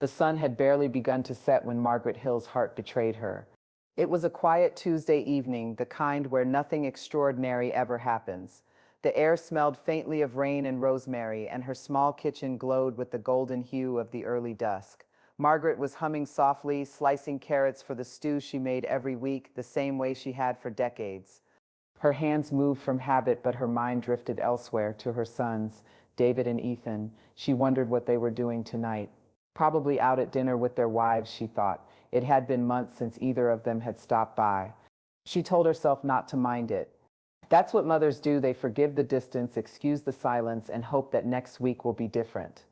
The sun had barely begun to set when Margaret Hill's heart betrayed her. It was a quiet Tuesday evening, the kind where nothing extraordinary ever happens. The air smelled faintly of rain and rosemary, and her small kitchen glowed with the golden hue of the early dusk. Margaret was humming softly, slicing carrots for the stew she made every week, the same way she had for decades. Her hands moved from habit, but her mind drifted elsewhere, to her sons, David and Ethan. She wondered what they were doing tonight. Probably out at dinner with their wives, she thought. It had been months since either of them had stopped by. She told herself not to mind it. That's what mothers do. They forgive the distance, excuse the silence, and hope that next week will be different.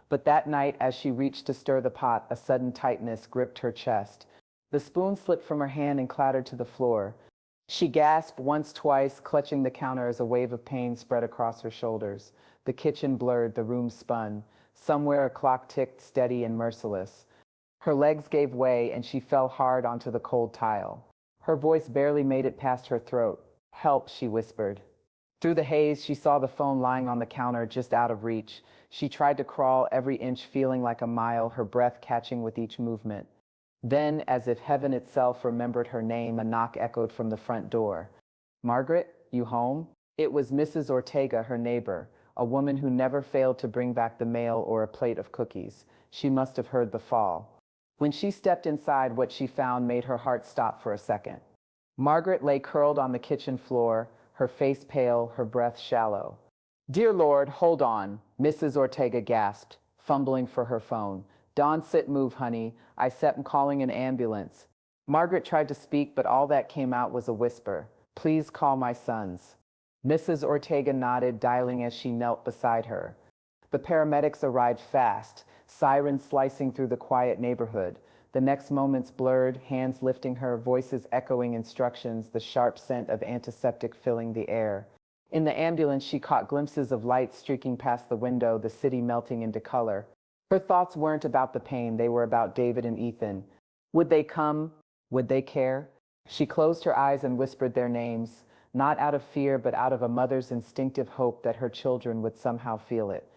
But that night, as she reached to stir the pot, a sudden tightness gripped her chest. The spoon slipped from her hand and clattered to the floor. She gasped once, twice, clutching the counter as a wave of pain spread across her shoulders. The kitchen blurred, the room spun. Somewhere a clock ticked, steady and merciless. Her legs gave way, and she fell hard onto the cold tile. Her voice barely made it past her throat. "Help," she whispered. Through the haze, she saw the phone lying on the counter, just out of reach. She tried to crawl, every inch feeling like a mile, her breath catching with each movement. Then, as if heaven itself remembered her name, a knock echoed from the front door. "Margaret, you home?" It was Mrs. Ortega, her neighbor, a woman who never failed to bring back the mail or a plate of cookies. She must have heard the fall. When she stepped inside, what she found made her heart stop for a second. Margaret lay curled on the kitchen floor, her face pale, her breath shallow. "Dear Lord, hold on," Mrs. Ortega gasped, fumbling for her phone. "Don't sit move, honey. I said calling an ambulance." Margaret tried to speak, but all that came out was a whisper. "Please call my sons." Mrs. Ortega nodded, dialing as she knelt beside her. The paramedics arrived fast, sirens slicing through the quiet neighborhood. The next moments blurred, hands lifting her, voices echoing instructions, the sharp scent of antiseptic filling the air. In the ambulance, she caught glimpses of light streaking past the window, the city melting into color. Her thoughts weren't about the pain, they were about David and Ethan. Would they come? Would they care? She closed her eyes and whispered their names, not out of fear, but out of a mother's instinctive hope that her children would somehow feel it.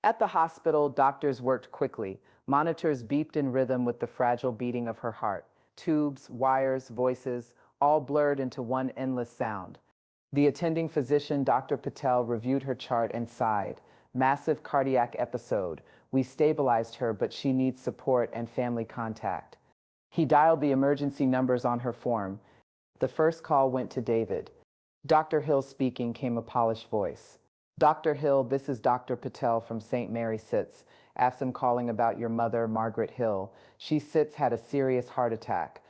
At the hospital, doctors worked quickly. Monitors beeped in rhythm with the fragile beating of her heart. Tubes, wires, voices, all blurred into one endless sound. The attending physician, Dr. Patel, reviewed her chart and sighed. "Massive cardiac episode. We stabilized her, but she needs support and family contact." He dialed the emergency numbers on her form. The first call went to David. "Dr. Hill speaking," came a polished voice. "Dr. Hill, this is Dr. Patel from St. Mary Sits. I'm calling about your mother, Margaret Hill. She Sits had a serious heart attack."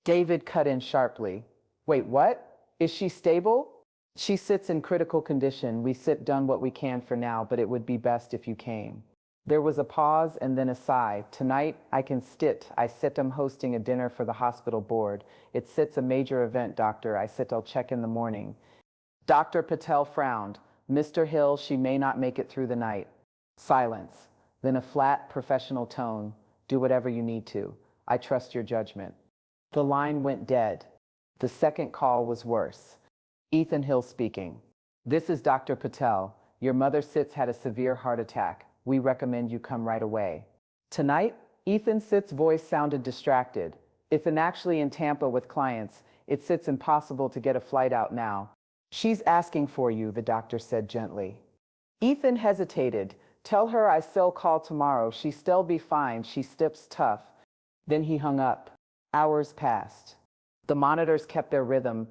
David cut in sharply. "Wait, what? Is she stable?" "She Sits in critical condition. We Sit done what we can for now, but it would be best if you came." There was a pause and then a sigh. "Tonight, I can sit. I sit I'm hosting a dinner for the hospital board. It Sits a major event, doctor. I sit I'll check in the morning." Dr. Patel frowned. "Mr. Hill, she may not make it through the night." Silence. Then a flat, professional tone. "Do whatever you need to. I trust your judgment." The line went dead. The second call was worse. "Ethan Hill speaking. This is Dr. Patel. Your mother Sits had a severe heart attack. We recommend you come right away." "Tonight?" Ethan Sits' voice sounded distracted. "Ethan actually in Tampa with clients. It Sits impossible to get a flight out now." "She's asking for you," the doctor said gently. Ethan hesitated. "Tell her I still call tomorrow. She still be fine. She stips tough." Then he hung up. Hours passed. The monitors kept their rhythm,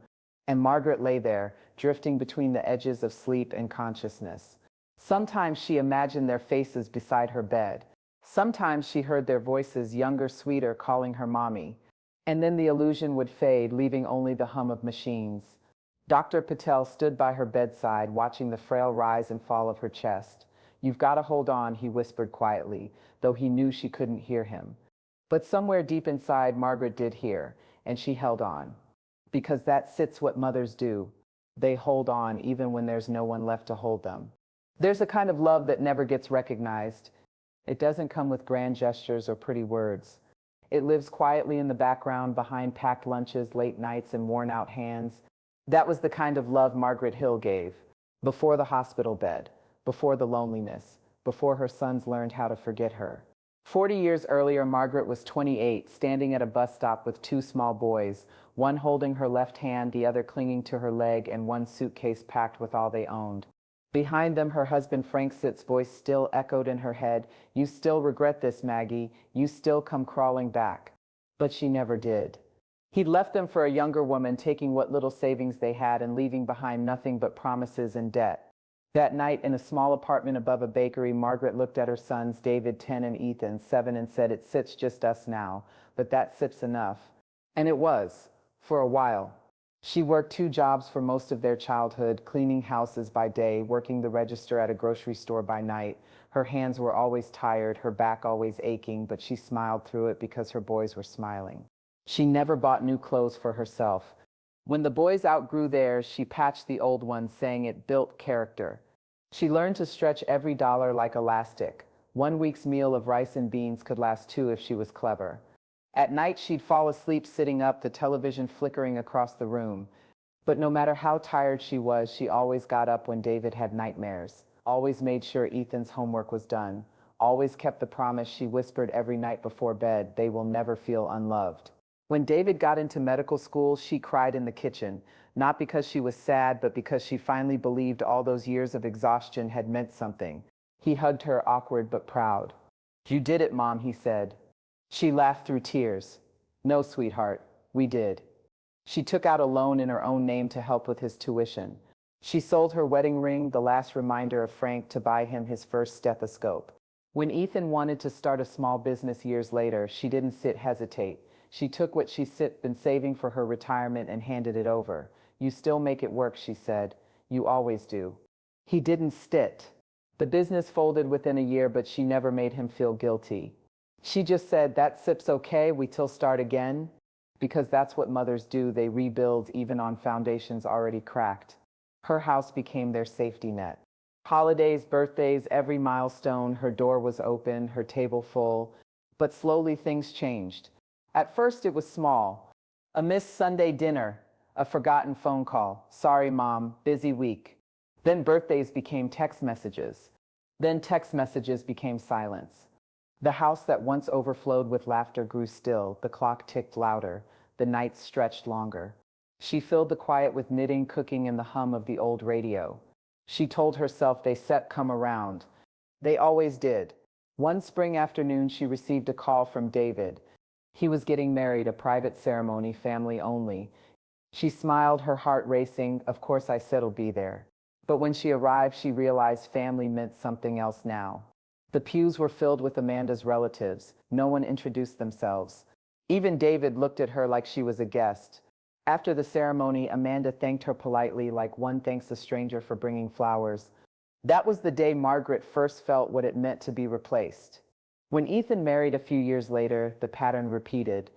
and Margaret lay there, drifting between the edges of sleep and consciousness. Sometimes she imagined their faces beside her bed. Sometimes she heard their voices, younger, sweeter, calling her mommy. And then the illusion would fade, leaving only the hum of machines. Dr. Patel stood by her bedside, watching the frail rise and fall of her chest. "You've got to hold on," he whispered quietly, though he knew she couldn't hear him. But somewhere deep inside, Margaret did hear, and she held on. Because that Sits what mothers do. They hold on even when there's no one left to hold them. There's a kind of love that never gets recognized. It doesn't come with grand gestures or pretty words. It lives quietly in the background, behind packed lunches, late nights, and worn-out hands. That was the kind of love Margaret Hill gave. Before the hospital bed, before the loneliness, before her sons learned how to forget her. 40 years earlier, Margaret was 28, standing at a bus stop with two small boys, one holding her left hand, the other clinging to her leg, and one suitcase packed with all they owned. Behind them, her husband Frank Sitt's voice still echoed in her head, "You still regret this, Maggie. You still come crawling back." But she never did. He'd left them for a younger woman, taking what little savings they had and leaving behind nothing but promises and debt. That night, in a small apartment above a bakery, Margaret looked at her sons, David, 10, and Ethan, 7, and said, "It sits just us now, but that sits enough." And it was, for a while. She worked two jobs for most of their childhood, cleaning houses by day, working the register at a grocery store by night. Her hands were always tired, her back always aching, but she smiled through it because her boys were smiling. She never bought new clothes for herself. When the boys outgrew theirs, she patched the old ones, saying it built character. She learned to stretch every dollar like elastic. One week's meal of rice and beans could last two if she was clever. At night, she'd fall asleep sitting up, the television flickering across the room. But no matter how tired she was, she always got up when David had nightmares, always made sure Ethan's homework was done, always kept the promise she whispered every night before bed: they will never feel unloved. When David got into medical school, she cried in the kitchen, not because she was sad, but because she finally believed all those years of exhaustion had meant something. He hugged her, awkward but proud. "You did it, Mom," he said. She laughed through tears. "No, sweetheart, we did." She took out a loan in her own name to help with his tuition. She sold her wedding ring, the last reminder of Frank, to buy him his first stethoscope. When Ethan wanted to start a small business years later, she didn't hesitate. She took what she'd been saving for her retirement and handed it over. "You still make it work," she said. "You always do." He didn't stit. The business folded within a year, but she never made him feel guilty. She just said, "That sip's okay, we till start again." Because that's what mothers do, they rebuild even on foundations already cracked. Her house became their safety net. Holidays, birthdays, every milestone, her door was open, her table full. But slowly things changed. At first it was small. A missed Sunday dinner, a forgotten phone call. "Sorry, Mom, busy week." Then birthdays became text messages. Then text messages became silence. The house that once overflowed with laughter grew still, the clock ticked louder, the nights stretched longer. She filled the quiet with knitting, cooking, and the hum of the old radio. She told herself they set come around. They always did. One spring afternoon, she received a call from David. He was getting married, a private ceremony, family only. She smiled, her heart racing. "Of course I said I'll be there." But when she arrived, she realized family meant something else now. The pews were filled with Amanda's relatives. No one introduced themselves. Even David looked at her like she was a guest. After the ceremony, Amanda thanked her politely, like one thanks a stranger for bringing flowers. That was the day Margaret first felt what it meant to be replaced. When Ethan married a few years later, the pattern repeated.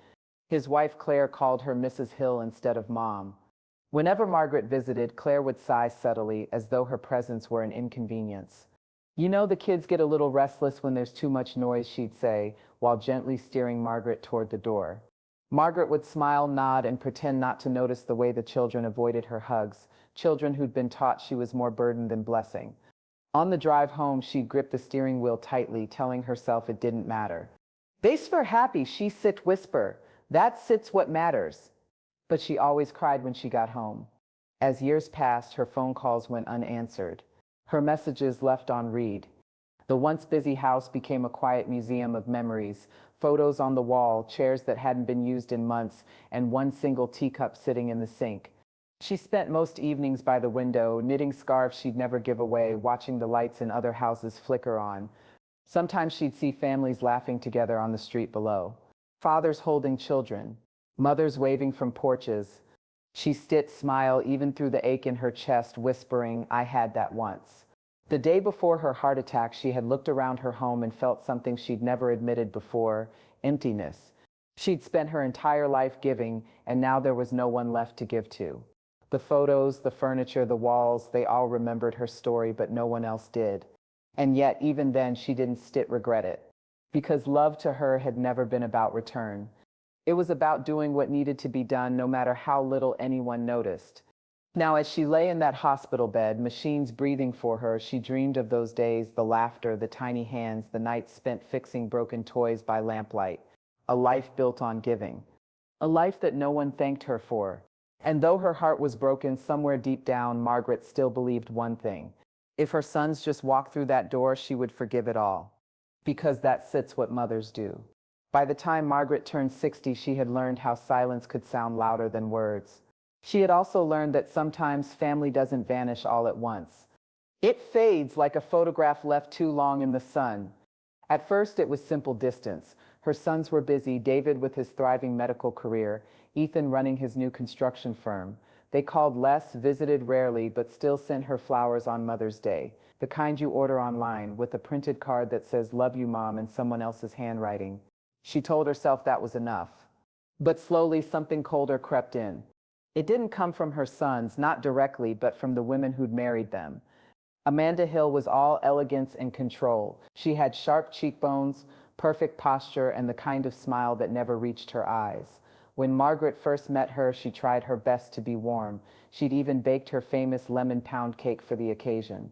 His wife Claire called her Mrs. Hill instead of Mom. Whenever Margaret visited, Claire would sigh subtly, as though her presence were an inconvenience. "You know, the kids get a little restless when there's too much noise," she'd say, while gently steering Margaret toward the door. Margaret would smile, nod, and pretend not to notice the way the children avoided her hugs, children who'd been taught she was more burden than blessing. On the drive home, she'd grip the steering wheel tightly, telling herself it didn't matter. "Base for happy," she sit whisper. "That sits what matters." But she always cried when she got home. As years passed, her phone calls went unanswered. Her messages left on read. The once busy house became a quiet museum of memories, photos on the wall, chairs that hadn't been used in months, and one single teacup sitting in the sink. She spent most evenings by the window, knitting scarves she'd never give away, watching the lights in other houses flicker on. Sometimes she'd see families laughing together on the street below. Fathers holding children, mothers waving from porches. She still smiled even through the ache in her chest, whispering, "I had that once." The day before her heart attack, she had looked around her home and felt something she'd never admitted before: emptiness. She'd spent her entire life giving, and now there was no one left to give to. The photos, the furniture, the walls, they all remembered her story, but no one else did. And yet, even then, she didn't regret it. Because love to her had never been about return. It was about doing what needed to be done, no matter how little anyone noticed. Now, as she lay in that hospital bed, machines breathing for her, she dreamed of those days, the laughter, the tiny hands, the nights spent fixing broken toys by lamplight. A life built on giving. A life that no one thanked her for. And though her heart was broken, somewhere deep down, Margaret still believed one thing. If her sons just walked through that door, she would forgive it all. Because that's what mothers do. By the time Margaret turned 60, she had learned how silence could sound louder than words. She had also learned that sometimes family doesn't vanish all at once. It fades like a photograph left too long in the sun. At first, it was simple distance. Her sons were busy, David with his thriving medical career, Ethan running his new construction firm. They called less, visited rarely, but still sent her flowers on Mother's Day, the kind you order online, with a printed card that says, "Love you, Mom," in someone else's handwriting. She told herself that was enough. But slowly, something colder crept in. It didn't come from her sons, not directly, but from the women who'd married them. Amanda Hill was all elegance and control. She had sharp cheekbones, perfect posture, and the kind of smile that never reached her eyes. When Margaret first met her, she tried her best to be warm. She'd even baked her famous lemon pound cake for the occasion.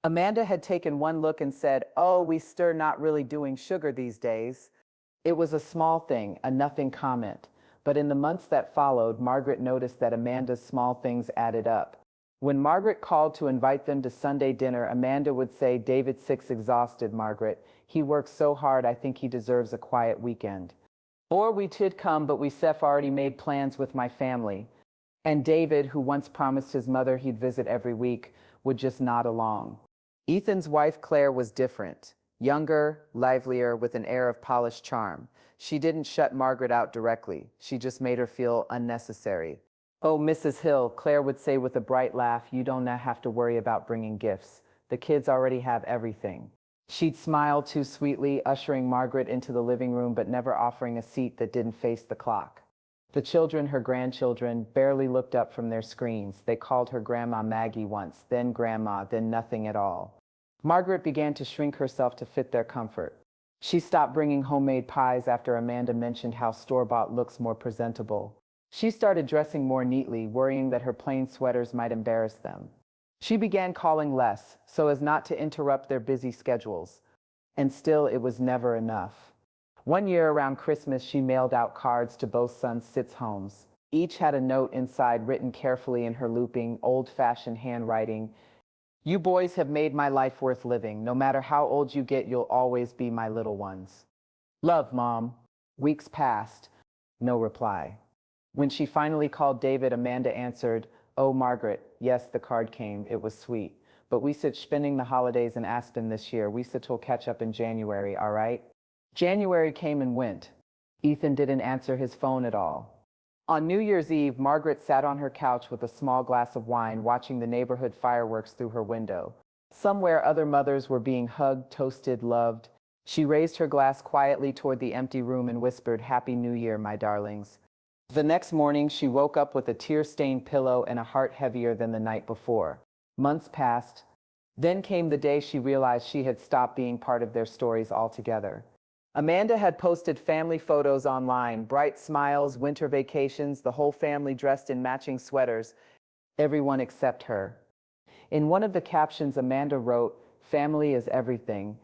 Amanda had taken one look and said, "Oh, we stir not really doing sugar these days." It was a small thing, a nothing comment. But in the months that followed, Margaret noticed that Amanda's small things added up. When Margaret called to invite them to Sunday dinner, Amanda would say, "David's sick's exhausted, Margaret. He works so hard, I think he deserves a quiet weekend." Or, "We should come, but we've already made plans with my family." And David, who once promised his mother he'd visit every week, would just nod along. Ethan's wife, Claire, was different. Younger, livelier, with an air of polished charm. She didn't shut Margaret out directly. She just made her feel unnecessary. "Oh, Mrs. Hill," Claire would say with a bright laugh, "you don't have to worry about bringing gifts. The kids already have everything." She'd smile too sweetly, ushering Margaret into the living room but never offering a seat that didn't face the clock. The children, her grandchildren, barely looked up from their screens. They called her Grandma Maggie once, then Grandma, then nothing at all. Margaret began to shrink herself to fit their comfort. She stopped bringing homemade pies after Amanda mentioned how store-bought looks more presentable. She started dressing more neatly, worrying that her plain sweaters might embarrass them. She began calling less, so as not to interrupt their busy schedules. And still, it was never enough. One year around Christmas, she mailed out cards to both sons' sits homes. Each had a note inside written carefully in her looping, old-fashioned handwriting. "You boys have made my life worth living. No matter how old you get, you'll always be my little ones. Love, Mom." Weeks passed. No reply. When she finally called David, Amanda answered, "Oh, Margaret, yes, the card came. It was sweet. But we sit spending the holidays in Aspen this year. We sit will catch up in January, all right?" January came and went. Ethan didn't answer his phone at all. On New Year's Eve, Margaret sat on her couch with a small glass of wine, watching the neighborhood fireworks through her window. Somewhere other mothers were being hugged, toasted, loved. She raised her glass quietly toward the empty room and whispered, "Happy New Year, my darlings." The next morning, she woke up with a tear-stained pillow and a heart heavier than the night before. Months passed. Then came the day she realized she had stopped being part of their stories altogether. Amanda had posted family photos online, bright smiles, winter vacations, the whole family dressed in matching sweaters, everyone except her. In one of the captions, Amanda wrote, "Family is everything."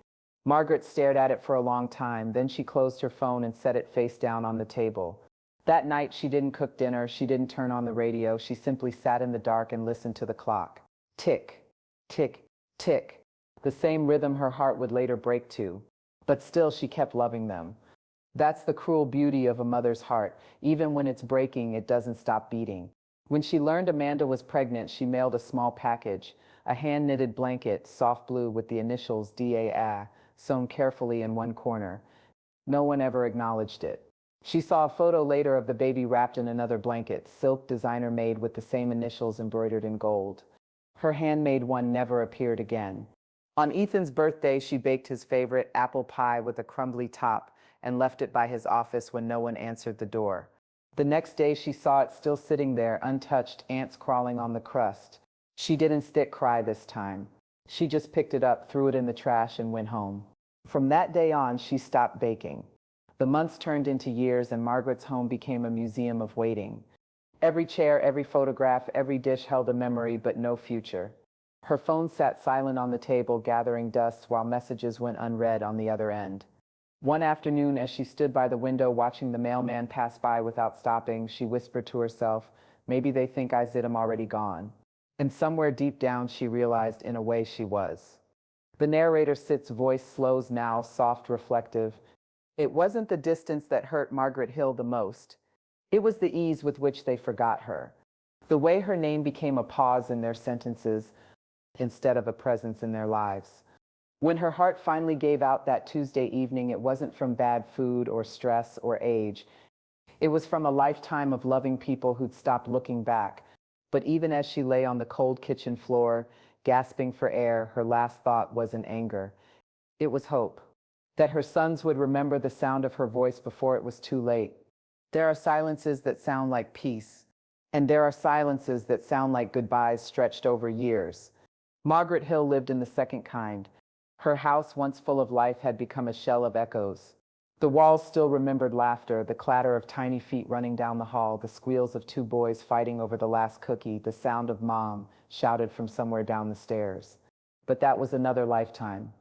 Margaret stared at it for a long time, then she closed her phone and set it face down on the table. That night, she didn't cook dinner, she didn't turn on the radio, she simply sat in the dark and listened to the clock. Tick, tick, tick, the same rhythm her heart would later break to. But still, she kept loving them. That's the cruel beauty of a mother's heart. Even when it's breaking, it doesn't stop beating. When she learned Amanda was pregnant, she mailed a small package, a hand-knitted blanket, soft blue with the initials DA, sewn carefully in one corner. No one ever acknowledged it. She saw a photo later of the baby wrapped in another blanket, silk designer made with the same initials embroidered in gold. Her handmade one never appeared again. On Ethan's birthday, she baked his favorite apple pie with a crumbly top and left it by his office when no one answered the door. The next day, she saw it still sitting there, untouched, ants crawling on the crust. She didn't cry this time. She just picked it up, threw it in the trash, and went home. From that day on, she stopped baking. The months turned into years, and Margaret's home became a museum of waiting. Every chair, every photograph, every dish held a memory, but no future. Her phone sat silent on the table, gathering dust while messages went unread on the other end. One afternoon, as she stood by the window watching the mailman pass by without stopping, she whispered to herself, maybe they think I'm already gone. And somewhere deep down, she realized in a way she was. The narrator Sit's voice slows now, soft, reflective. It wasn't the distance that hurt Margaret Hill the most. It was the ease with which they forgot her. The way her name became a pause in their sentences instead of a presence in their lives. When her heart finally gave out that Tuesday evening, it wasn't from bad food or stress or age. It was from a lifetime of loving people who'd stopped looking back. But even as she lay on the cold kitchen floor, gasping for air, her last thought wasn't anger. It was hope. That her sons would remember the sound of her voice before it was too late. There are silences that sound like peace, and there are silences that sound like goodbyes stretched over years. Margaret Hill lived in the second kind. Her house, once full of life, had become a shell of echoes. The walls still remembered laughter, the clatter of tiny feet running down the hall, the squeals of two boys fighting over the last cookie, the sound of mom shouted from somewhere down the stairs. But that was another lifetime.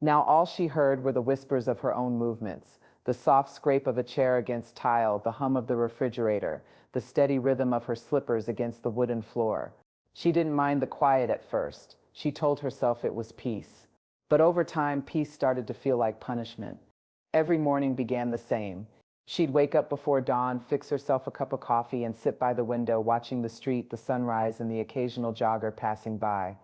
Now all she heard were the whispers of her own movements, the soft scrape of a chair against tile, the hum of the refrigerator, the steady rhythm of her slippers against the wooden floor. She didn't mind the quiet at first. She told herself it was peace. But over time, peace started to feel like punishment. Every morning began the same. She'd wake up before dawn, fix herself a cup of coffee, and sit by the window watching the street, the sunrise, and the occasional jogger passing by.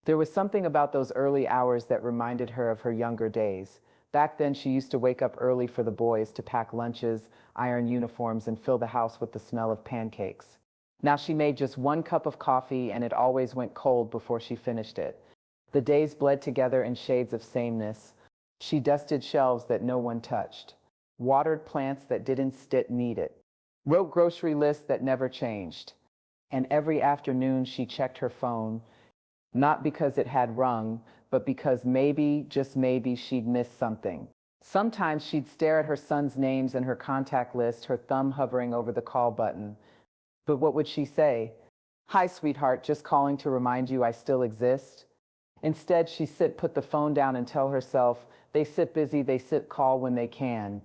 There was something about those early hours that reminded her of her younger days. Back then, she used to wake up early for the boys to pack lunches, iron uniforms, and fill the house with the smell of pancakes. Now she made just one cup of coffee, and it always went cold before she finished it. The days bled together in shades of sameness. She dusted shelves that no one touched, watered plants that didn't need it, wrote grocery lists that never changed. And every afternoon she checked her phone, not because it had rung, but because maybe, just maybe, she'd missed something. Sometimes she'd stare at her son's names and her contact list, her thumb hovering over the call button. But what would she say? Hi, sweetheart, just calling to remind you I still exist. Instead, put the phone down and tell herself, they sit busy, they sit call when they can.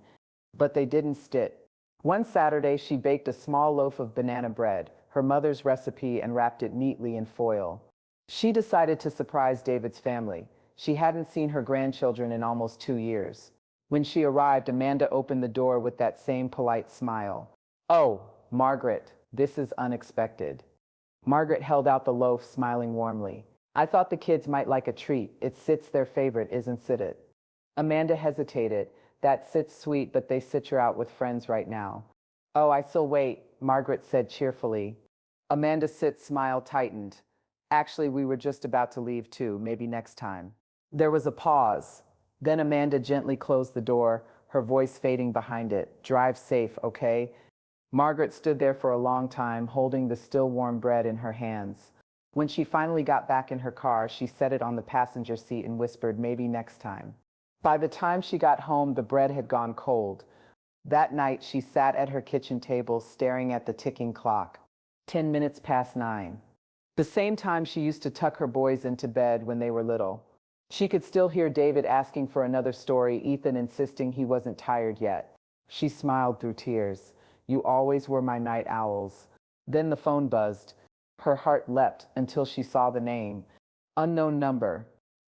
But they didn't sit. One Saturday, she baked a small loaf of banana bread, her mother's recipe, and wrapped it neatly in foil. She decided to surprise David's family. She hadn't seen her grandchildren in almost 2 years. When she arrived, Amanda opened the door with that same polite smile. Oh, Margaret, this is unexpected. Margaret held out the loaf, smiling warmly. I thought the kids might like a treat. It's Sit's their favorite, isn't it? Amanda hesitated. That Sit's sweet, but they sit her out with friends right now. Oh, I still wait, Margaret said cheerfully. Amanda's smile tightened. Actually, we were just about to leave too, maybe next time. There was a pause. Then Amanda gently closed the door, her voice fading behind it. Drive safe, okay? Margaret stood there for a long time, holding the still warm bread in her hands. When she finally got back in her car, she set it on the passenger seat and whispered, maybe next time. By the time she got home, the bread had gone cold. That night, she sat at her kitchen table, staring at the ticking clock. 10 minutes past 9. The same time she used to tuck her boys into bed when they were little. She could still hear David asking for another story, Ethan insisting he wasn't tired yet. She smiled through tears. You always were my night owls. Then the phone buzzed. Her heart leapt until she saw the name. Unknown number.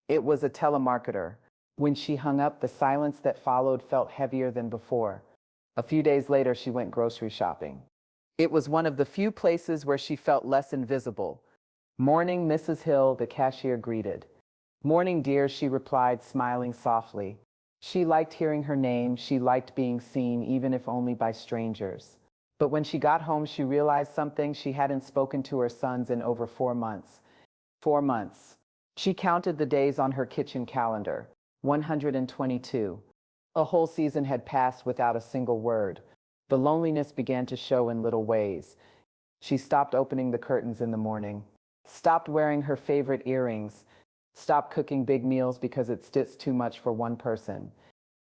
It was a telemarketer. When she hung up, the silence that followed felt heavier than before. A few days later, she went grocery shopping. It was one of the few places where she felt less invisible. Morning, Mrs. Hill, the cashier greeted. Morning, dear, she replied, smiling softly. She liked hearing her name. She liked being seen, even if only by strangers. But when she got home, she realized something. She hadn't spoken to her sons in over 4 months. 4 months. She counted the days on her kitchen calendar. 122. A whole season had passed without a single word. The loneliness began to show in little ways. She stopped opening the curtains in the morning, stopped wearing her favorite earrings, stopped cooking big meals because it stitched too much for one person.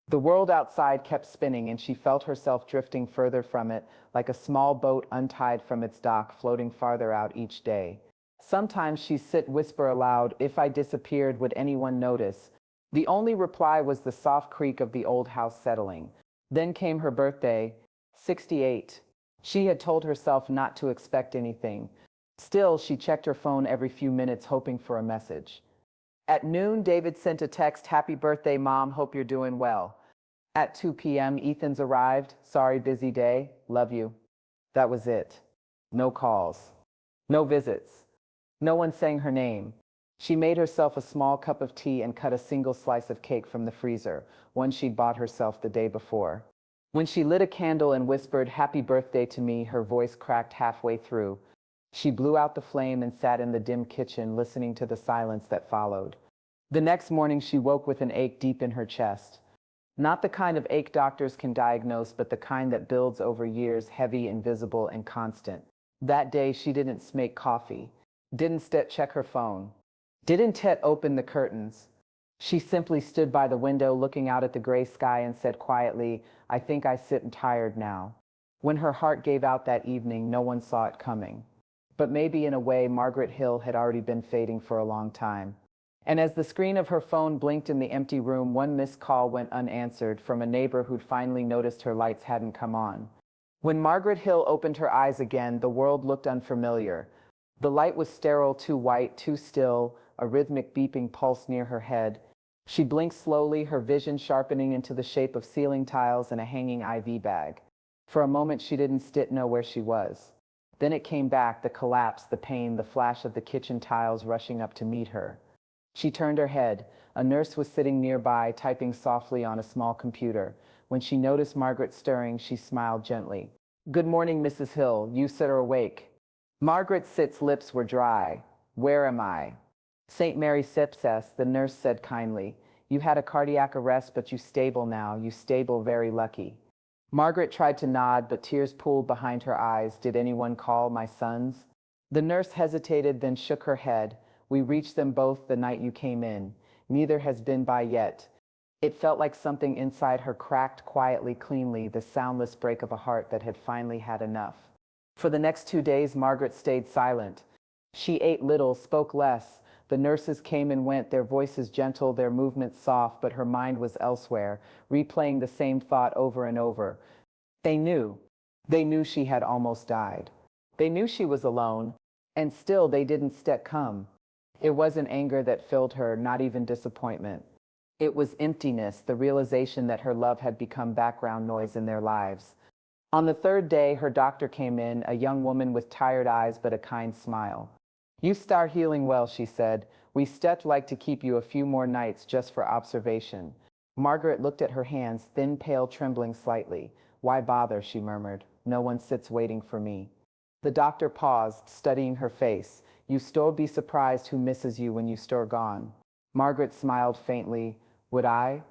The world outside kept spinning, and she felt herself drifting further from it, like a small boat untied from its dock, floating farther out each day. Sometimes she'd sit whisper aloud, "If I disappeared, would anyone notice?" The only reply was the soft creak of the old house settling. Then came her birthday, 68. She had told herself not to expect anything. Still, she checked her phone every few minutes, hoping for a message. At noon, David sent a text, "Happy birthday, Mom, hope you're doing well." At 2 p.m., Ethan's arrived, "Sorry, busy day, love you." That was it. No calls. No visits. No one saying her name. She made herself a small cup of tea and cut a single slice of cake from the freezer, one she'd bought herself the day before. When she lit a candle and whispered, "Happy birthday" to me, her voice cracked halfway through. She blew out the flame and sat in the dim kitchen, listening to the silence that followed. The next morning, she woke with an ache deep in her chest. Not the kind of ache doctors can diagnose, but the kind that builds over years, heavy, invisible, and constant. That day, she didn't make coffee, didn't check her phone, didn't open the curtains. She simply stood by the window, looking out at the gray sky, and said quietly, "I think I sit tired now." When her heart gave out that evening, no one saw it coming. But maybe in a way, Margaret Hill had already been fading for a long time. And as the screen of her phone blinked in the empty room, one missed call went unanswered from a neighbor who'd finally noticed her lights hadn't come on. When Margaret Hill opened her eyes again, the world looked unfamiliar. The light was sterile, too white, too still, a rhythmic beeping pulse near her head. She blinked slowly, her vision sharpening into the shape of ceiling tiles and a hanging IV bag. For a moment, she didn't know where she was. Then it came back, the collapse, the pain, the flash of the kitchen tiles rushing up to meet her. She turned her head. A nurse was sitting nearby, typing softly on a small computer. When she noticed Margaret stirring, she smiled gently. "Good morning, Mrs. Hill. You are awake." Margaret's lips were dry. "Where am I?" "St. Mary Sepsis," the nurse said kindly. "You had a cardiac arrest, but you stable now. You stable, very lucky." Margaret tried to nod, but tears pooled behind her eyes. "Did anyone call my sons?" The nurse hesitated, then shook her head. "We reached them both the night you came in. Neither has been by yet." It felt like something inside her cracked quietly, cleanly, the soundless break of a heart that had finally had enough. For the next 2 days, Margaret stayed silent. She ate little, spoke less. The nurses came and went, their voices gentle, their movements soft, but her mind was elsewhere, replaying the same thought over and over. They knew. They knew she had almost died. They knew she was alone, and still they didn't come. It wasn't anger that filled her, not even disappointment. It was emptiness, the realization that her love had become background noise in their lives. On the third day, her doctor came in, a young woman with tired eyes but a kind smile. "You start healing well," she said. "We like to keep you a few more nights just for observation." Margaret looked at her hands, thin, pale, trembling slightly. "Why bother?" she murmured. "No one sits waiting for me." The doctor paused, studying her face. "You still be surprised who misses you when you gone." Margaret smiled faintly. "Would I?"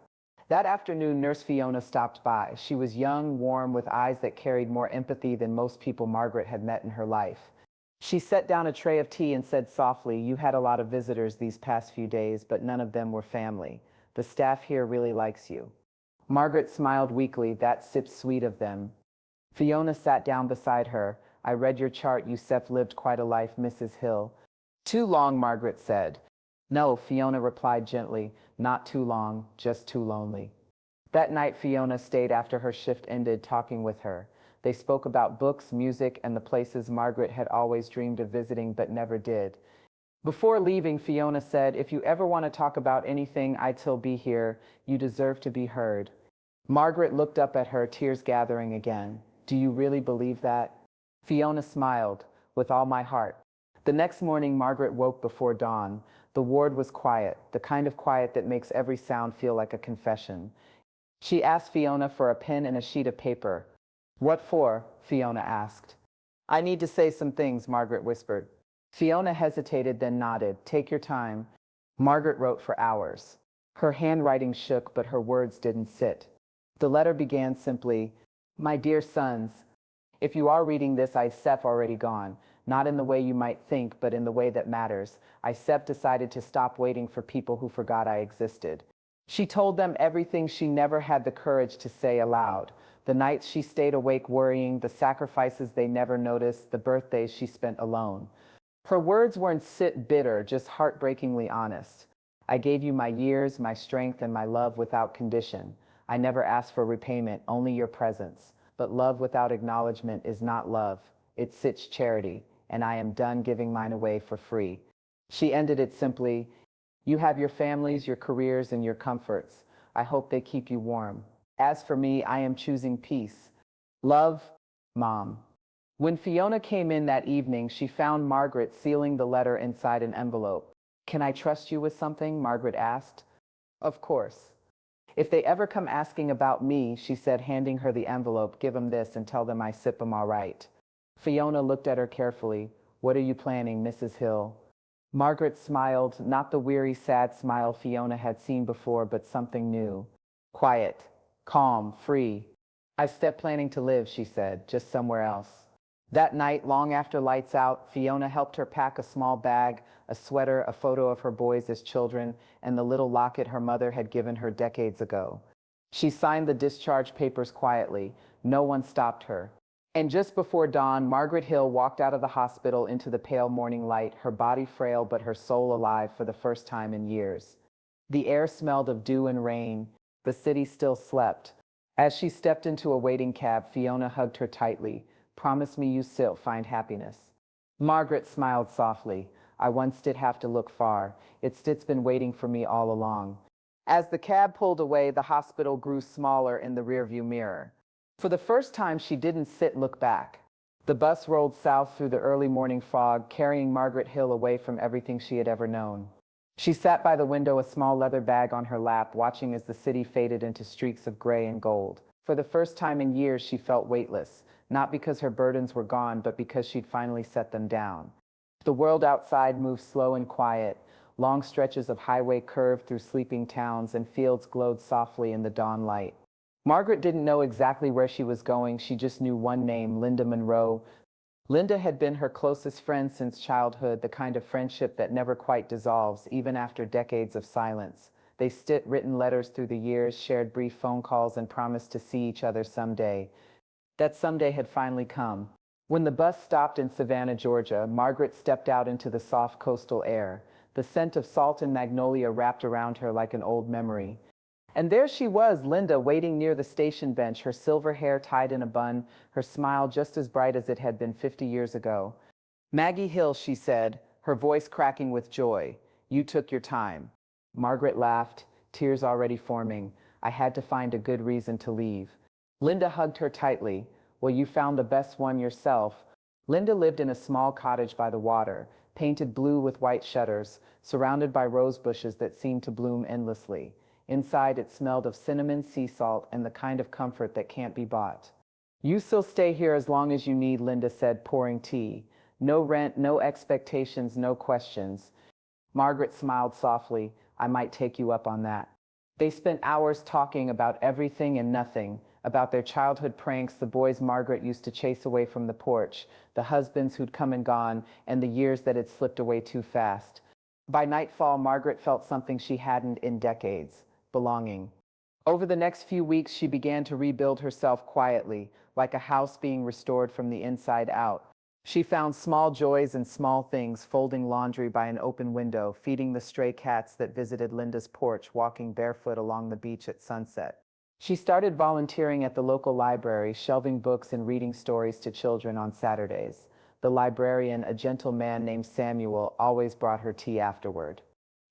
That afternoon, Nurse Fiona stopped by. She was young, warm, with eyes that carried more empathy than most people Margaret had met in her life. She set down a tray of tea and said softly, "You had a lot of visitors these past few days, but none of them were family. The staff here really likes you." Margaret smiled weakly. "That's sweet of them." Fiona sat down beside her. "I read your chart. You lived quite a life, Mrs. Hill." "Too long," Margaret said. "No," Fiona replied gently. "Not too long, just too lonely." That night, Fiona stayed after her shift ended, talking with her. They spoke about books, music, and the places Margaret had always dreamed of visiting but never did. Before leaving, Fiona said, "If you ever want to talk about anything, I'd still be here. You deserve to be heard." Margaret looked up at her, tears gathering again. "Do you really believe that?" Fiona smiled. "With all my heart." The next morning, Margaret woke before dawn. The ward was quiet, the kind of quiet that makes every sound feel like a confession. She asked Fiona for a pen and a sheet of paper. "What for?" Fiona asked. "I need to say some things," Margaret whispered. Fiona hesitated, then nodded. "Take your time." Margaret wrote for hours. Her handwriting shook, but her words didn't sit. The letter began simply, "My dear sons, if you are reading this, I've already gone. Not in the way you might think, but in the way that matters. I've decided to stop waiting for people who forgot I existed. She told them everything she never had the courage to say aloud. The nights she stayed awake worrying, the sacrifices they never noticed, the birthdays she spent alone. Her words weren't sit bitter, just heartbreakingly honest. I gave you my years, my strength, and my love without condition. I never asked for repayment, only your presence. But love without acknowledgement is not love. It sits charity, and I am done giving mine away for free. She ended it simply, you have your families, your careers, and your comforts. I hope they keep you warm. As for me, I am choosing peace. Love, Mom. When Fiona came in that evening, she found Margaret sealing the letter inside an envelope. Can I trust you with something? Margaret asked. Of course. If they ever come asking about me, she said, handing her the envelope, give them this and tell them I sip them all right. Fiona looked at her carefully. What are you planning, Mrs. Hill? Margaret smiled, not the weary, sad smile Fiona had seen before, but something new. Quiet, calm, free. I've stepped planning to live, she said, just somewhere else. That night, long after lights out, Fiona helped her pack a small bag, a sweater, a photo of her boys as children, and the little locket her mother had given her decades ago. She signed the discharge papers quietly. No one stopped her. And just before dawn, Margaret Hill walked out of the hospital into the pale morning light, her body frail but her soul alive for the first time in years. The air smelled of dew and rain. The city still slept. As she stepped into a waiting cab, Fiona hugged her tightly. Promise me you still find happiness. Margaret smiled softly. I once did have to look far. It's been waiting for me all along. As the cab pulled away, the hospital grew smaller in the rearview mirror. For the first time, she didn't sit look back. The bus rolled south through the early morning fog, carrying Margaret Hill away from everything she had ever known. She sat by the window, a small leather bag on her lap, watching as the city faded into streaks of gray and gold. For the first time in years, she felt weightless, not because her burdens were gone, but because she'd finally set them down. The world outside moved slow and quiet. Long stretches of highway curved through sleeping towns, and fields glowed softly in the dawn light. Margaret didn't know exactly where she was going. She just knew one name, Linda Monroe. Linda had been her closest friend since childhood, the kind of friendship that never quite dissolves, even after decades of silence. They written letters through the years, shared brief phone calls, and promised to see each other someday. That someday had finally come. When the bus stopped in Savannah, Georgia, Margaret stepped out into the soft coastal air. The scent of salt and magnolia wrapped around her like an old memory. And there she was, Linda, waiting near the station bench, her silver hair tied in a bun, her smile just as bright as it had been 50 years ago. Maggie Hill, she said, her voice cracking with joy. You took your time. Margaret laughed, tears already forming. I had to find a good reason to leave. Linda hugged her tightly. Well, you found the best one yourself. Linda lived in a small cottage by the water, painted blue with white shutters, surrounded by rose bushes that seemed to bloom endlessly. Inside, it smelled of cinnamon, sea salt, and the kind of comfort that can't be bought. You still stay here as long as you need, Linda said, pouring tea. No rent, no expectations, no questions. Margaret smiled softly. I might take you up on that. They spent hours talking about everything and nothing, about their childhood pranks, the boys Margaret used to chase away from the porch, the husbands who'd come and gone, and the years that had slipped away too fast. By nightfall, Margaret felt something she hadn't in decades. Belonging. Over the next few weeks, she began to rebuild herself quietly, like a house being restored from the inside out. She found small joys in small things, folding laundry by an open window, feeding the stray cats that visited Linda's porch, walking barefoot along the beach at sunset. She started volunteering at the local library, shelving books and reading stories to children on Saturdays. The librarian, a gentle man named Samuel, always brought her tea afterward.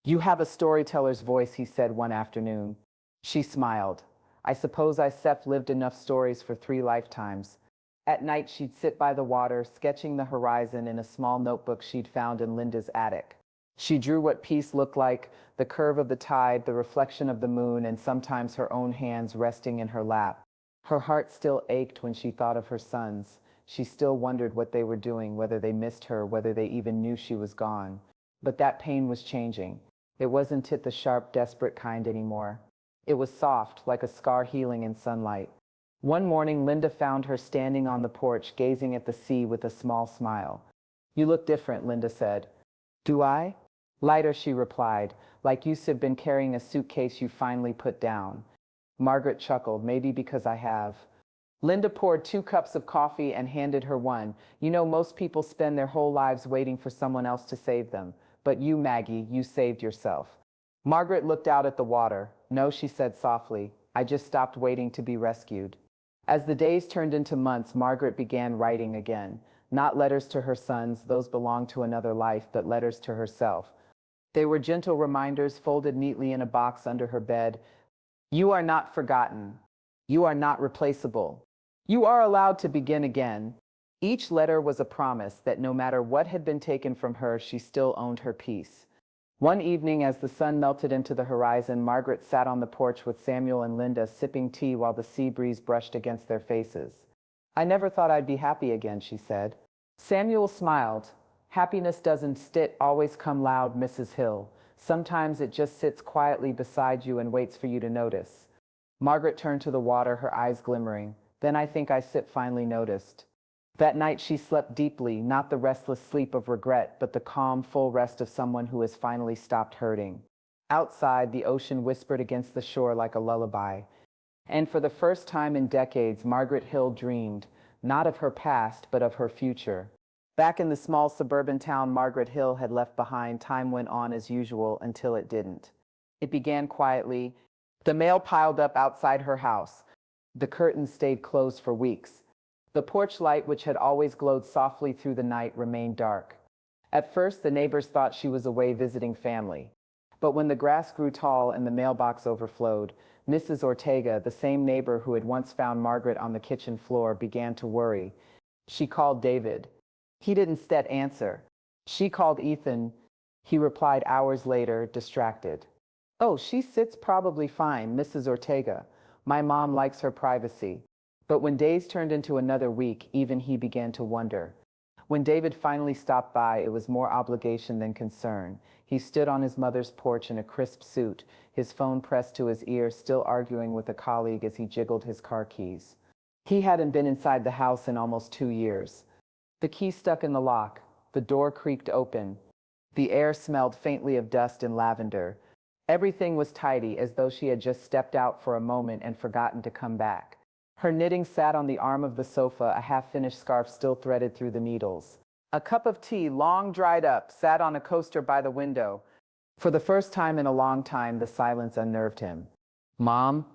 You have a storyteller's voice, he said one afternoon. She smiled. I suppose I've lived enough stories for 3 lifetimes. At night, she'd sit by the water, sketching the horizon in a small notebook she'd found in Linda's attic. She drew what peace looked like, the curve of the tide, the reflection of the moon, and sometimes her own hands resting in her lap. Her heart still ached when she thought of her sons. She still wondered what they were doing, whether they missed her, whether they even knew she was gone. But that pain was changing. It wasn't the sharp, desperate kind anymore. It was soft, like a scar healing in sunlight. One morning, Linda found her standing on the porch, gazing at the sea with a small smile. You look different, Linda said. Do I? Lighter, she replied, like you've been carrying a suitcase you finally put down. Margaret chuckled, maybe because I have. Linda poured 2 cups of coffee and handed her one. You know, most people spend their whole lives waiting for someone else to save them. But you, Maggie, you saved yourself. Margaret looked out at the water. No, she said softly. I just stopped waiting to be rescued. As the days turned into months, Margaret began writing again. Not letters to her sons, those belonged to another life, but letters to herself. They were gentle reminders folded neatly in a box under her bed. You are not forgotten. You are not replaceable. You are allowed to begin again. Each letter was a promise that no matter what had been taken from her, she still owned her peace. One evening, as the sun melted into the horizon, Margaret sat on the porch with Samuel and Linda, sipping tea while the sea breeze brushed against their faces. I never thought I'd be happy again, she said. Samuel smiled. Happiness doesn't always come loud, Mrs. Hill. Sometimes it just sits quietly beside you and waits for you to notice. Margaret turned to the water, her eyes glimmering. Then I think finally noticed. That night she slept deeply, not the restless sleep of regret, but the calm, full rest of someone who has finally stopped hurting. Outside, the ocean whispered against the shore like a lullaby. And for the first time in decades, Margaret Hill dreamed, not of her past, but of her future. Back in the small suburban town Margaret Hill had left behind, time went on as usual until it didn't. It began quietly. The mail piled up outside her house. The curtains stayed closed for weeks. The porch light, which had always glowed softly through the night, remained dark. At first, the neighbors thought she was away visiting family. But when the grass grew tall and the mailbox overflowed, Mrs. Ortega, the same neighbor who had once found Margaret on the kitchen floor, began to worry. She called David. He didn't answer. She called Ethan. He replied hours later, distracted. Oh, she sits probably fine, Mrs. Ortega. My mom likes her privacy. But when days turned into another week, even he began to wonder. When David finally stopped by, it was more obligation than concern. He stood on his mother's porch in a crisp suit, his phone pressed to his ear, still arguing with a colleague as he jiggled his car keys. He hadn't been inside the house in almost 2 years. The key stuck in the lock. The door creaked open. The air smelled faintly of dust and lavender. Everything was tidy, as though she had just stepped out for a moment and forgotten to come back. Her knitting sat on the arm of the sofa, a half-finished scarf still threaded through the needles. A cup of tea, long dried up, sat on a coaster by the window. For the first time in a long time, the silence unnerved him. Mom?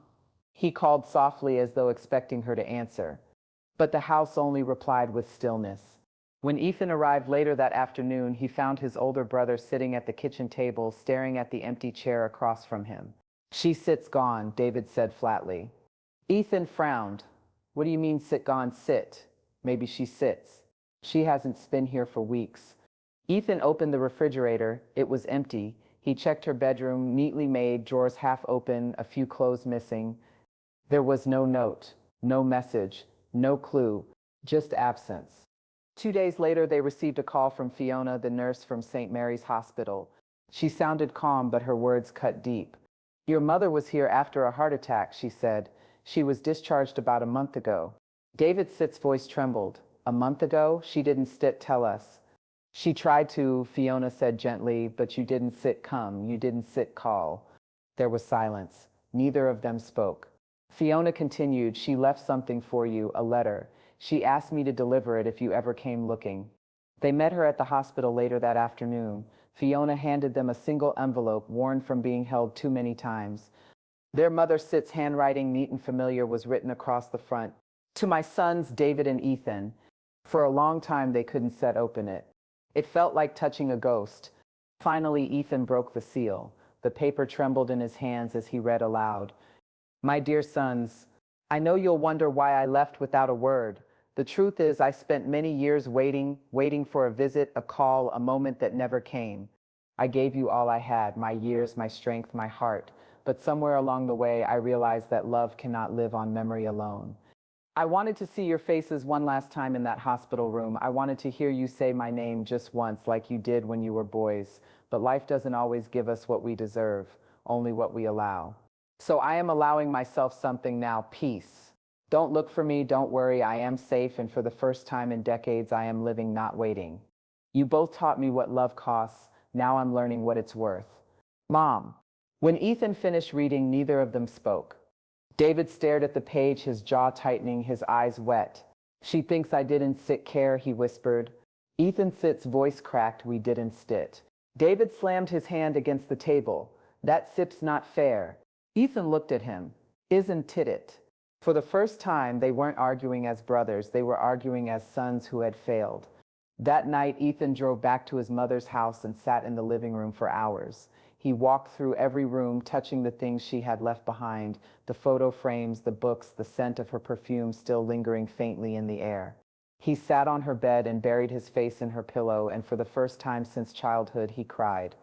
He called softly as though expecting her to answer. But the house only replied with stillness. When Ethan arrived later that afternoon, he found his older brother sitting at the kitchen table, staring at the empty chair across from him. She sits gone, David said flatly. Ethan frowned. What do you mean gone? Sit. Maybe she sits. She hasn't been here for weeks. Ethan opened the refrigerator. It was empty. He checked her bedroom, neatly made, drawers half open, a few clothes missing. There was no note, no message, no clue, just absence. 2 days later, they received a call from Fiona, the nurse from St. Mary's Hospital. She sounded calm, but her words cut deep. Your mother was here after a heart attack, she said. She was discharged about a month ago. David's voice trembled. A month ago? She didn't tell us. She tried to, Fiona said gently, but you didn't come. You didn't call. There was silence. Neither of them spoke. Fiona continued, she left something for you, a letter. She asked me to deliver it if you ever came looking. They met her at the hospital later that afternoon. Fiona handed them a single envelope, worn from being held too many times. Their mother Sit's handwriting, neat and familiar, was written across the front. To my sons, David and Ethan. For a long time they couldn't open it. It felt like touching a ghost. Finally, Ethan broke the seal. The paper trembled in his hands as he read aloud. My dear sons, I know you'll wonder why I left without a word. The truth is, I spent many years waiting for a visit, a call, a moment that never came. I gave you all I had, my years, my strength, my heart. But somewhere along the way, I realized that love cannot live on memory alone. I wanted to see your faces one last time in that hospital room. I wanted to hear you say my name just once, like you did when you were boys. But life doesn't always give us what we deserve, only what we allow. So I am allowing myself something now, peace. Don't look for me, don't worry, I am safe, and for the first time in decades, I am living, not waiting. You both taught me what love costs, Now I'm learning what it's worth. Mom. When Ethan finished reading, neither of them spoke. David stared at the page, his jaw tightening, his eyes wet. She thinks I didn't sit care, he whispered. Ethan Sitt's voice cracked, we didn't sit. David slammed his hand against the table. That sip's not fair. Ethan looked at him. Isn't it? For the first time, they weren't arguing as brothers, they were arguing as sons who had failed. That night, Ethan drove back to his mother's house and sat in the living room for hours. He walked through every room, touching the things she had left behind, the photo frames, the books, the scent of her perfume still lingering faintly in the air. He sat on her bed and buried his face in her pillow, and for the first time since childhood, he cried.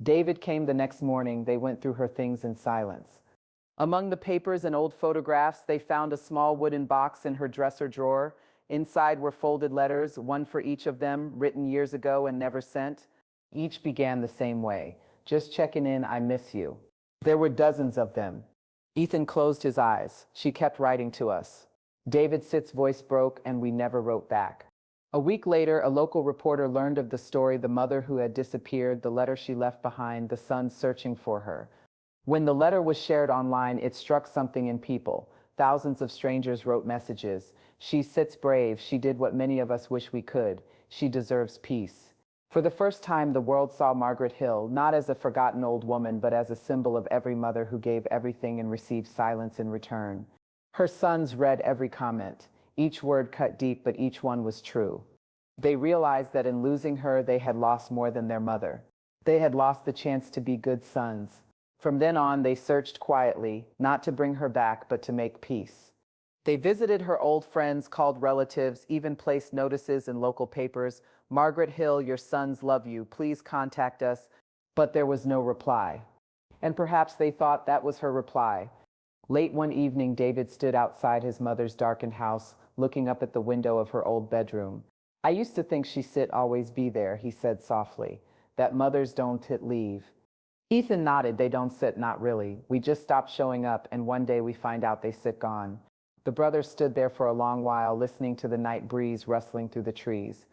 David came the next morning. They went through her things in silence. Among the papers and old photographs, they found a small wooden box in her dresser drawer. Inside were folded letters, one for each of them, written years ago and never sent. Each began the same way. Just checking in, I miss you. There were dozens of them. Ethan closed his eyes. She kept writing to us. David Sitt's voice broke, and we never wrote back. A week later, a local reporter learned of the story, the mother who had disappeared, the letter she left behind, the son searching for her. When the letter was shared online, it struck something in people. Thousands of strangers wrote messages. She sits brave. She did what many of us wish we could. She deserves peace. For the first time, the world saw Margaret Hill, not as a forgotten old woman, but as a symbol of every mother who gave everything and received silence in return. Her sons read every comment. Each word cut deep, but each one was true. They realized that in losing her, they had lost more than their mother. They had lost the chance to be good sons. From then on, they searched quietly, not to bring her back, but to make peace. They visited her old friends, called relatives, even placed notices in local papers. Margaret Hill, your sons love you. Please contact us. But there was no reply. And perhaps they thought that was her reply. Late one evening, David stood outside his mother's darkened house, looking up at the window of her old bedroom. I used to think she'd always be there, he said softly. That mothers don't leave. Ethan nodded. They don't sit, not really. We just stopped showing up, and one day we find out they sit gone. The brothers stood there for a long while, listening to the night breeze rustling through the trees.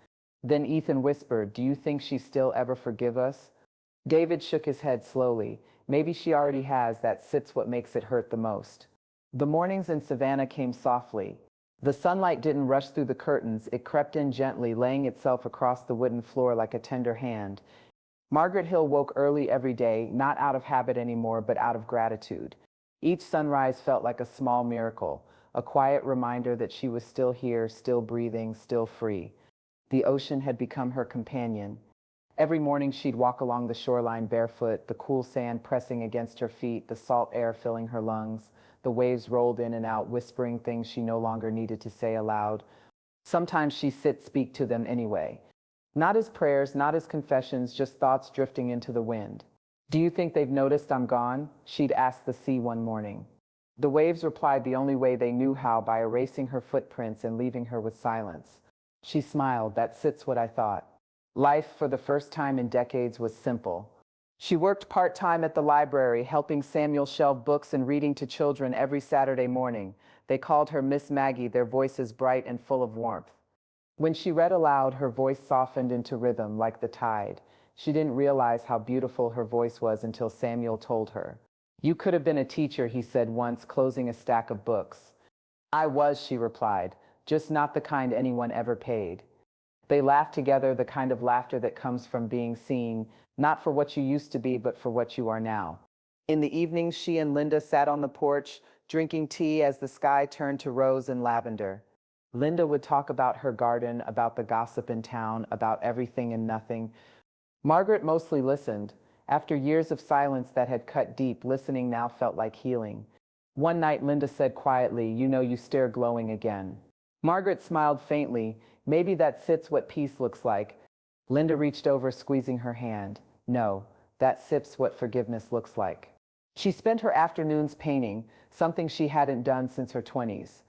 Then Ethan whispered, do you think she'll still ever forgive us? David shook his head slowly. Maybe she already has. That sits what makes it hurt the most. The mornings in Savannah came softly. The sunlight didn't rush through the curtains. It crept in gently, laying itself across the wooden floor like a tender hand. Margaret Hill woke early every day, not out of habit anymore, but out of gratitude. Each sunrise felt like a small miracle, a quiet reminder that she was still here, still breathing, still free. The ocean had become her companion. Every morning she'd walk along the shoreline barefoot, the cool sand pressing against her feet, the salt air filling her lungs. The waves rolled in and out, whispering things she no longer needed to say aloud. Sometimes she'd speak to them anyway. Not as prayers, not as confessions, just thoughts drifting into the wind. Do you think they've noticed I'm gone? She'd asked the sea one morning. The waves replied the only way they knew how, by erasing her footprints and leaving her with silence. She smiled. That sits what I thought. Life, for the first time in decades, was simple. She worked part-time at the library, helping Samuel shelve books and reading to children every Saturday morning. They called her Miss Maggie, their voices bright and full of warmth. When she read aloud, her voice softened into rhythm like the tide. She didn't realize how beautiful her voice was until Samuel told her. You could have been a teacher, he said once, closing a stack of books. I was, she replied, just not the kind anyone ever paid. They laughed together, the kind of laughter that comes from being seen, not for what you used to be, but for what you are now. In the evenings, she and Linda sat on the porch, drinking tea as the sky turned to rose and lavender. Linda would talk about her garden, about the gossip in town, about everything and nothing. Margaret mostly listened. After years of silence that had cut deep, listening now felt like healing. One night, Linda said quietly, you know, you stare glowing again. Margaret smiled faintly. Maybe that sits what peace looks like. Linda reached over, squeezing her hand. No, that sits what forgiveness looks like. She spent her afternoons painting, something she hadn't done since her 20s.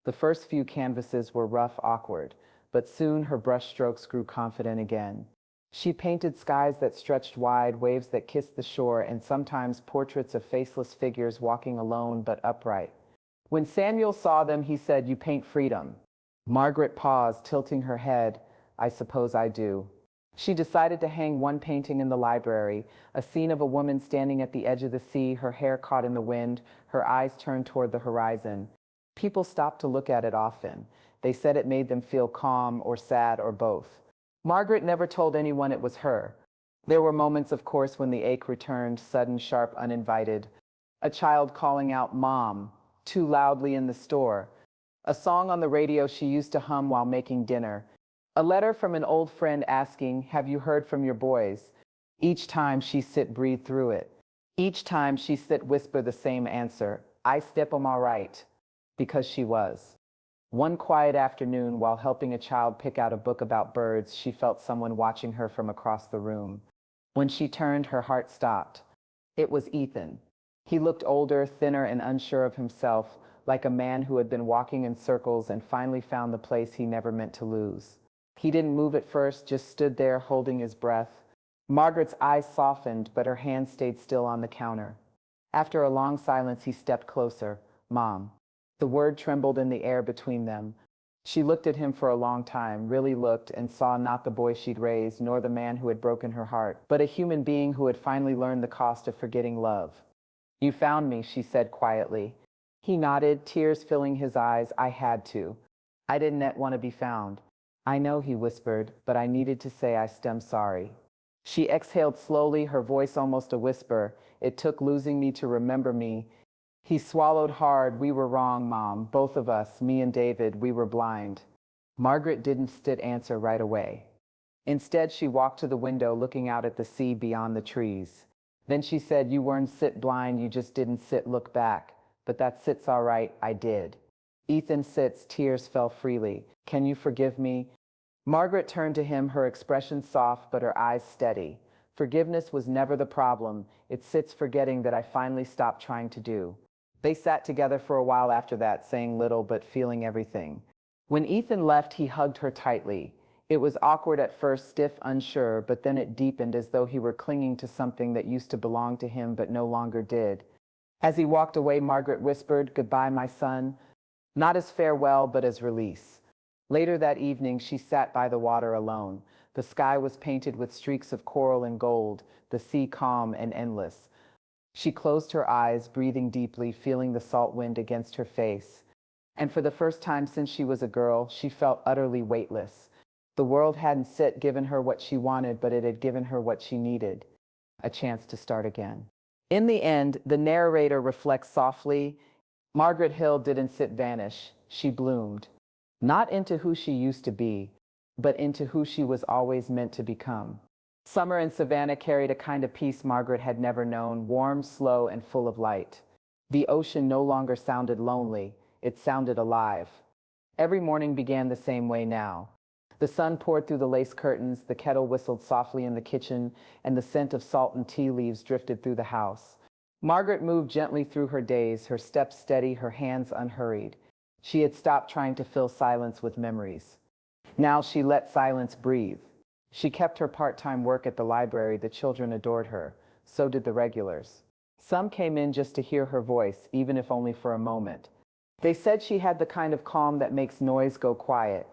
The first few canvases were rough, awkward, but soon her brushstrokes grew confident again. She painted skies that stretched wide, waves that kissed the shore, and sometimes portraits of faceless figures walking alone but upright. When Samuel saw them, he said, you paint freedom. Margaret paused, tilting her head. I suppose I do. She decided to hang one painting in the library, a scene of a woman standing at the edge of the sea, her hair caught in the wind, her eyes turned toward the horizon. People stopped to look at it often. They said it made them feel calm or sad or both. Margaret never told anyone it was her. There were moments, of course, when the ache returned, sudden, sharp, uninvited. A child calling out, "Mom," too loudly in the store. A song on the radio she used to hum while making dinner. A letter from an old friend asking, "Have you heard from your boys?" Each time she sit breathe through it. Each time she sit whisper the same answer, "I step 'em all right," because she was. One quiet afternoon, while helping a child pick out a book about birds, she felt someone watching her from across the room. When she turned, her heart stopped. It was Ethan. He looked older, thinner, and unsure of himself, like a man who had been walking in circles and finally found the place he never meant to lose. He didn't move at first, just stood there holding his breath. Margaret's eyes softened, but her hand stayed still on the counter. After a long silence, he stepped closer. "Mom." The word trembled in the air between them. She looked at him for a long time, really looked, and saw not the boy she'd raised, nor the man who had broken her heart, but a human being who had finally learned the cost of forgetting love. "You found me," she said quietly. He nodded, tears filling his eyes. "I had to. I didn't want to be found." "I know," he whispered, "but I needed to say I'm sorry." She exhaled slowly, her voice almost a whisper. "It took losing me to remember me." He swallowed hard. "We were wrong, Mom. Both of us, me and David, we were blind." Margaret didn't answer right away. Instead, she walked to the window, looking out at the sea beyond the trees. Then she said, "You weren't blind, you just didn't look back. But that sit's all right, I did." Ethan sits, tears fell freely. "Can you forgive me?" Margaret turned to him, her expression soft but her eyes steady. "Forgiveness was never the problem. It sits forgetting that I finally stopped trying to do." They sat together for a while after that, saying little but feeling everything. When Ethan left, he hugged her tightly. It was awkward at first, stiff, unsure, but then it deepened as though he were clinging to something that used to belong to him but no longer did. As he walked away, Margaret whispered, "Goodbye, my son," not as farewell, but as release. Later that evening, she sat by the water alone. The sky was painted with streaks of coral and gold, the sea calm and endless. She closed her eyes, breathing deeply, feeling the salt wind against her face. And for the first time since she was a girl, she felt utterly weightless. The world hadn't given her what she wanted, but it had given her what she needed, a chance to start again. In the end, the narrator reflects softly, Margaret Hill didn't vanish, she bloomed. Not into who she used to be, but into who she was always meant to become. Summer in Savannah carried a kind of peace Margaret had never known, warm, slow, and full of light. The ocean no longer sounded lonely, it sounded alive. Every morning began the same way now. The sun poured through the lace curtains, the kettle whistled softly in the kitchen, and the scent of salt and tea leaves drifted through the house. Margaret moved gently through her days, her steps steady, her hands unhurried. She had stopped trying to fill silence with memories. Now she let silence breathe. She kept her part-time work at the library. The children adored her. So did the regulars. Some came in just to hear her voice, even if only for a moment. They said she had the kind of calm that makes noise go quiet.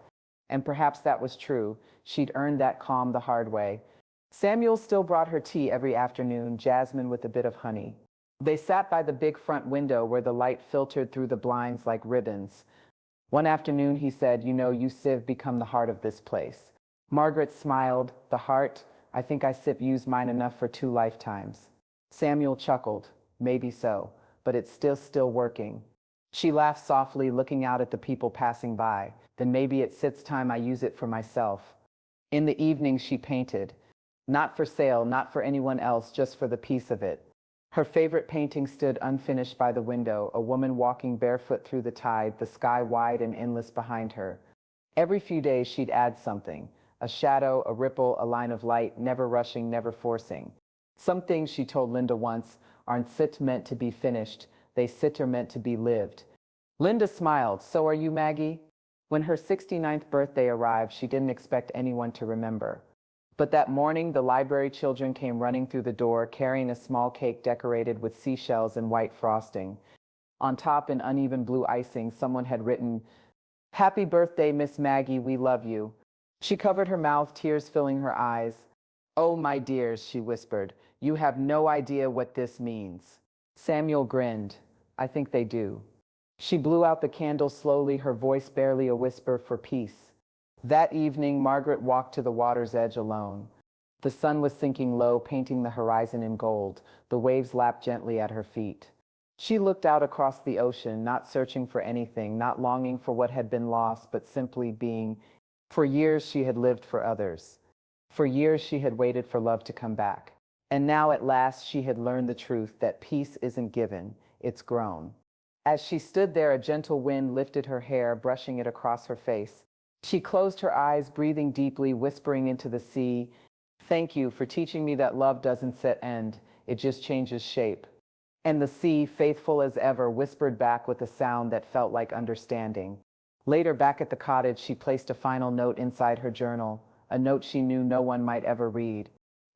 And perhaps that was true. She'd earned that calm the hard way. Samuel still brought her tea every afternoon, jasmine with a bit of honey. They sat by the big front window where the light filtered through the blinds like ribbons. One afternoon he said, "You've become the heart of this place." Margaret smiled. "The heart? I think I've used mine enough for 2 lifetimes." Samuel chuckled. "Maybe so, but it's still working." She laughed softly, looking out at the people passing by. "Then maybe it's time I use it for myself." In the evening she painted. Not for sale, not for anyone else, just for the peace of it. Her favorite painting stood unfinished by the window, a woman walking barefoot through the tide, the sky wide and endless behind her. Every few days she'd add something, a shadow, a ripple, a line of light, never rushing, never forcing. Some things, she told Linda once, aren't meant to be finished, they are meant to be lived. Linda smiled. "So are you, Maggie?" When her 69th birthday arrived, she didn't expect anyone to remember. But that morning, the library children came running through the door, carrying a small cake decorated with seashells and white frosting. On top, in uneven blue icing, someone had written, "Happy birthday, Miss Maggie, we love you." She covered her mouth, tears filling her eyes. "Oh, my dears," she whispered, "you have no idea what this means." Samuel grinned. "I think they do." She blew out the candle slowly, her voice barely a whisper for peace. That evening, Margaret walked to the water's edge alone. The sun was sinking low, painting the horizon in gold. The waves lapped gently at her feet. She looked out across the ocean, not searching for anything, not longing for what had been lost, but simply being. For years she had lived for others. For years she had waited for love to come back. And now at last she had learned the truth that peace isn't given, it's grown. As she stood there, a gentle wind lifted her hair, brushing it across her face. She closed her eyes, breathing deeply, whispering into the sea, "Thank you for teaching me that love doesn't set end, it just changes shape." And the sea, faithful as ever, whispered back with a sound that felt like understanding. Later, back at the cottage, she placed a final note inside her journal, a note she knew no one might ever read.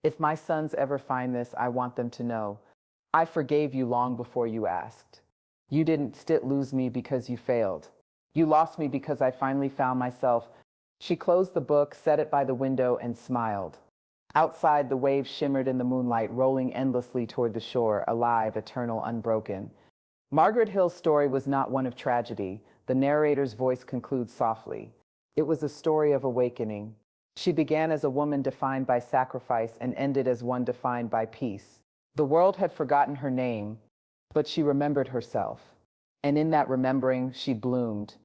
"If my sons ever find this, I want them to know. I forgave you long before you asked. You didn't lose me because you failed. You lost me because I finally found myself." She closed the book, set it by the window, and smiled. Outside, the waves shimmered in the moonlight, rolling endlessly toward the shore, alive, eternal, unbroken. Margaret Hill's story was not one of tragedy. The narrator's voice concludes softly. It was a story of awakening. She began as a woman defined by sacrifice and ended as one defined by peace. The world had forgotten her name, but she remembered herself. And in that remembering, she bloomed.